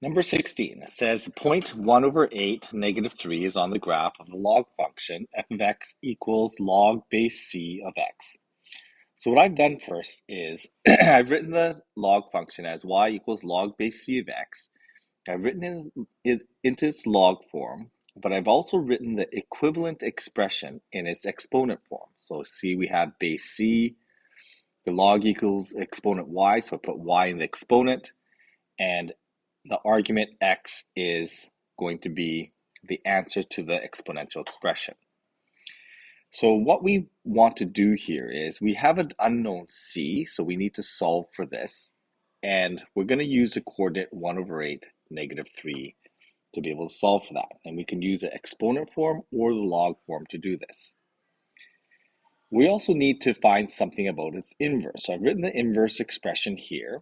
Number 16 says point 1 over 8 negative 3 is on the graph of the log function f of x equals log base c of x. So what I've done first is I've written the log function as y equals log base c of x. I've written it into its log form, but I've also written the equivalent expression in its exponent form. So see, we have base c, the log equals exponent y, so I put y in the exponent, and the argument x is going to be the answer to the exponential expression. So what we want to do here is we have an unknown c, so we need to solve for this. And we're going to use the coordinate 1 over 8, negative 3 to be able to solve for that. And we can use the exponent form or the log form to do this. We also need to find something about its inverse. So I've written the inverse expression here.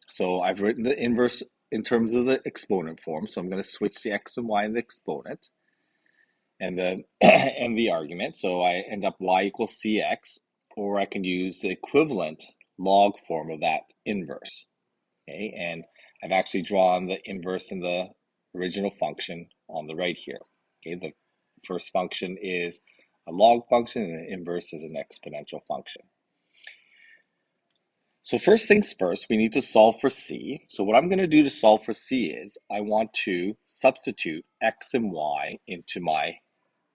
So I've written the inverse in terms of the exponent form. So I'm going to switch the x and y in the exponent and the and the argument. So I end up y equals cx, or I can use the equivalent log form of that inverse. Okay, and I've actually drawn the inverse in the original function on the right here. Okay, the first function is a log function and the inverse is an exponential function. So first things first, we need to solve for c. So what I'm going to do to solve for c is I want to substitute x and y into my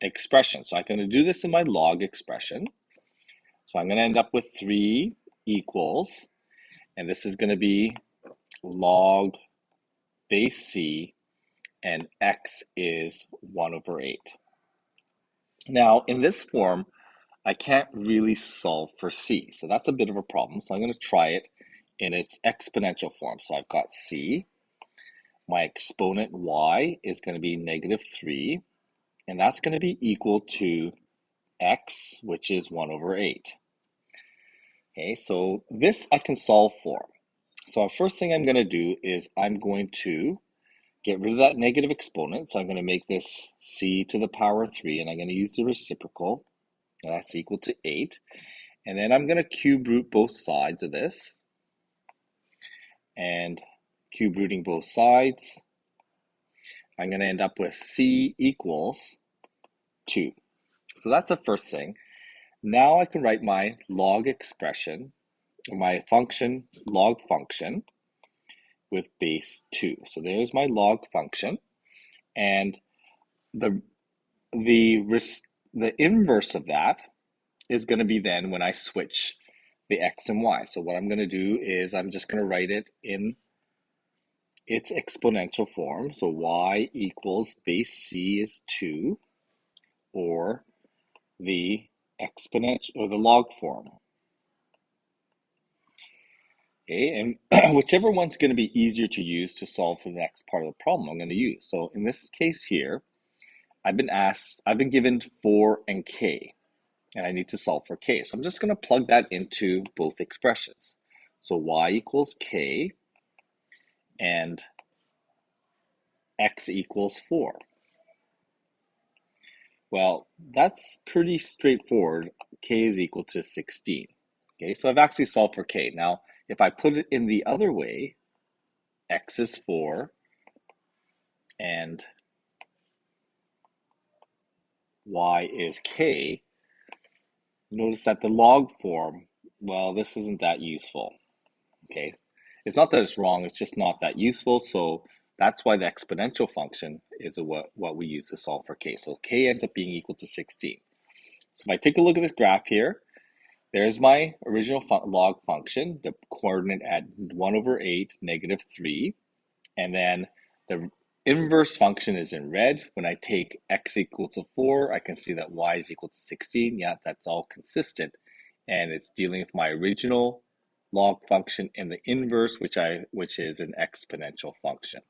expression. So I'm going to do this in my log expression. So I'm going to end up with 3 equals, and this is going to be log base c, and x is 1 over 8. Now, in this form, I can't really solve for c, so that's a bit of a problem. So I'm going to try it in its exponential form. So I've got c, my exponent y is going to be negative 3, and that's going to be equal to x, which is 1 over 8. Okay, so this I can solve for. So first thing I'm going to do is I'm going to get rid of that negative exponent. So I'm going to make this c to the power 3, and I'm going to use the reciprocal. That's equal to 8. And then I'm going to cube root both sides of this. And cube rooting both sides, I'm going to end up with c equals 2. So that's the first thing. Now I can write my log expression, my function, log function, with base 2. So there's my log function. And the inverse of that is going to be then when I switch the x and y. So what I'm going to do is I'm just going to write it in its exponential form. So y equals base c is 2, or the exponential or the log form. Okay, and whichever one's going to be easier to use to solve for the next part of the problem, I'm going to use. So in this case here, I've been given 4 and k, and I need to solve for k. So I'm just going to plug that into both expressions. So y equals k, and x equals 4. Well, that's pretty straightforward. K is equal to 16. Okay, so I've actually solved for k. Now, if I put it in the other way, x is 4, and y is k, notice that the log form, well, this isn't that useful. Okay, it's not that it's wrong, it's just not that useful. So that's why the exponential function is what we use to solve for k. So k ends up being equal to 16. So if I take a look at this graph here, there's my original log function, the coordinate at 1 over 8, negative 3. And then the inverse function is in red. When I take x equal to 4, I can see that y is equal to 16. Yeah, that's all consistent. And it's dealing with my original log function and the inverse, which is an exponential function.